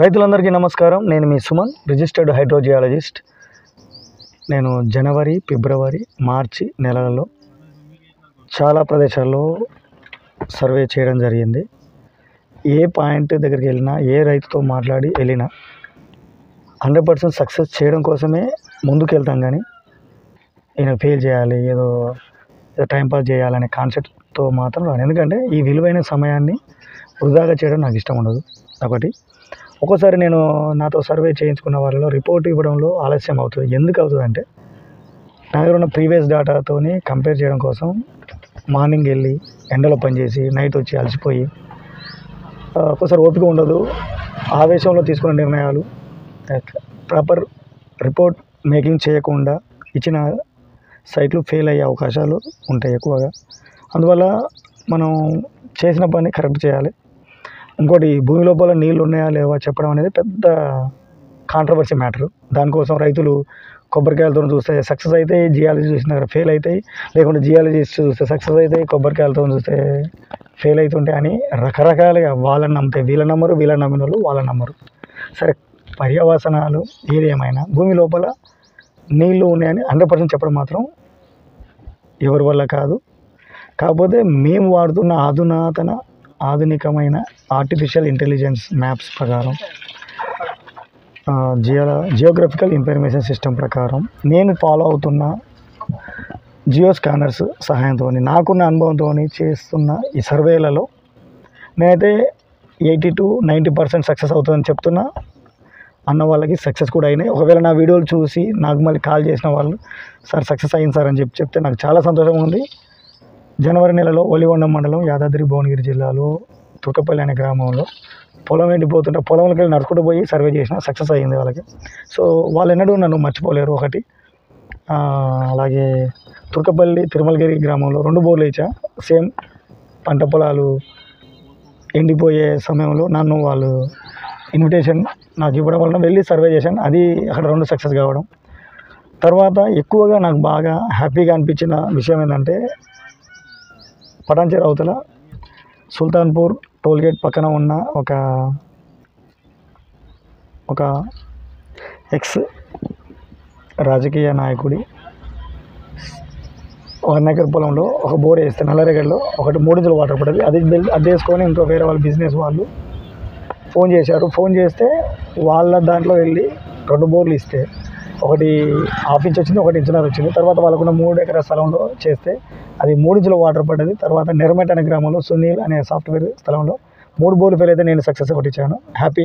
రైతులందరికీ నమస్కారం. నేను మీ సుమన్, రిజిస్టర్డ్ హైడ్రోజియాలజిస్ట్. నేను జనవరి, ఫిబ్రవరి, మార్చి నెలలలో చాలా ప్రదేశాల్లో సర్వే చేయడం జరిగింది. ఏ పాయింట్ దగ్గరికి వెళ్ళినా, ఏ రైతుతో మాట్లాడి వెళ్ళినా 100% సక్సెస్ చేయడం కోసమే ముందుకు వెళ్తాం. కానీ ఈయన ఫెయిల్ చేయాలి, ఏదో టైంపాస్ చేయాలనే కాన్సెప్ట్తో మాత్రం రాను. ఎందుకంటే ఈ విలువైన సమయాన్ని వృధాగా చేయడం నాకు ఇష్టం ఉండదు. ఒకటి, ఒక్కోసారి నేను నాతో సర్వే చేయించుకున్న వాళ్ళలో రిపోర్ట్ ఇవ్వడంలో ఆలస్యం అవుతుంది. ఎందుకు అవుతుంది అంటే, నా దగ్గర ఉన్న ప్రీవియస్ డేటాతోని కంపేర్ చేయడం కోసం మార్నింగ్ వెళ్ళి ఎండలో పనిచేసి నైట్ వచ్చి అలసిపోయి ఒక్కోసారి ఓపిక ఉండదు. ఆవేశంలో తీసుకున్న నిర్ణయాలు ప్రాపర్ రిపోర్ట్ మేకింగ్ చేయకుండా ఇచ్చిన సైట్లు ఫెయిల్ అయ్యే అవకాశాలు ఉంటాయి ఎక్కువగా. అందువల్ల మనం చేసిన పని కరెక్ట్ చేయాలి. ఇంకోటి, భూమి లోపల నీళ్ళు ఉన్నాయా లేవా చెప్పడం అనేది పెద్ద కాంట్రవర్సీ మ్యాటర్. దానికోసం రైతులు కొబ్బరికాయలతో చూస్తే సక్సెస్ అయితే, జియాలజీ చూసిన దగ్గర ఫెయిల్ అవుతాయి, లేకుంటే జియాలజీ చూస్తే సక్సెస్ అవుతాయి, కొబ్బరికాయలతో చూస్తే ఫెయిల్ అవుతుంటాయి అని రకరకాలుగా వాళ్ళని నమ్మితే వీళ్ళని నమ్మరు, వీళ్ళని నమ్మిన వాళ్ళు వాళ్ళని నమ్మరు. సరే, పర్యవసనాలు ఏది ఏమైనా భూమి లోపల నీళ్ళు ఉన్నాయని 100% చెప్పడం మాత్రం ఎవరి వల్ల కాదు. కాకపోతే మేము వాడుతున్న ఆధునికమైన ఆర్టిఫిషియల్ ఇంటెలిజెన్స్ మ్యాప్స్ ప్రకారం, జియోగ్రఫికల్ ఇన్ఫర్మేషన్ సిస్టమ్ ప్రకారం నేను ఫాలో అవుతున్న జియో స్కానర్స్ సహాయంతో, నాకున్న అనుభవంతో చేస్తున్న ఈ సర్వేలలో నేనైతే 80 to 90% సక్సెస్ అవుతుందని చెప్తున్నా. అన్న వాళ్ళకి సక్సెస్ కూడా అయినాయి. ఒకవేళ నా వీడియోలు చూసి నాకు మళ్ళీ కాల్ చేసిన వాళ్ళు, సార్ సక్సెస్ అయింది సార్ అని చెప్తే నాకు చాలా సంతోషంగా ఉంది. జనవరి నెలలో ఒలిగొండ మండలం, యాదాద్రి భువనగిరి జిల్లాలో తుర్కపల్లి అనే గ్రామంలో పొలం ఎండిపోతుంటే పొలంలోకి వెళ్ళి నడుచుకుంటూ పోయి సర్వే చేసిన, సక్సెస్ అయ్యింది వాళ్ళకి. సో వాళ్ళు ఎన్నడూ నన్ను మర్చిపోలేరు. ఒకటి, అలాగే తుర్కపల్లి తిరుమలగిరి గ్రామంలో 2 బోర్లు ఇచ్చా. సేమ్ పంట పొలాలు ఎండిపోయే సమయంలో నన్ను వాళ్ళు ఇన్విటేషన్ నాకు ఇవ్వడం వలన వెళ్ళి సర్వే చేశాను. అది అక్కడ 2 సక్సెస్ కావడం. తర్వాత ఎక్కువగా నాకు బాగా హ్యాపీగా అనిపించిన విషయం ఏంటంటే, పటాన్చెరు అవతల సుల్తాన్పూర్ టోల్గేట్ పక్కన ఉన్న ఒక ఎక్స్ రాజకీయ నాయకుడి 1 ఎకర్ పొలంలో ఒక బోర్ వేస్తే నల్లరేగడిలో 3 ఇంచుల వాటర్ పడింది. అది వేసుకొని ఇంకో వేరే వాళ్ళ బిజినెస్ వాళ్ళు ఫోన్ చేశారు. ఫోన్ చేస్తే వాళ్ళ దాంట్లో వెళ్ళి 2 బోర్లు ఇస్తే, ఒకటి 1/2 ఇంచ్ వచ్చింది, 1 ఇంచున్నర వచ్చింది. తర్వాత వాళ్ళకున్న 3 ఎకరాల స్థలంలో చేస్తే అది 3 ఇంచుల వాటర్ పడ్డది. తర్వాత నెరమెట్ అనే గ్రామంలో సునీల్ అనే సాఫ్ట్వేర్ స్థలంలో 3 బోర్లు ఫెయిల్ అయితే నేను సక్సెస్ కొట్టించాను. హ్యాపీ.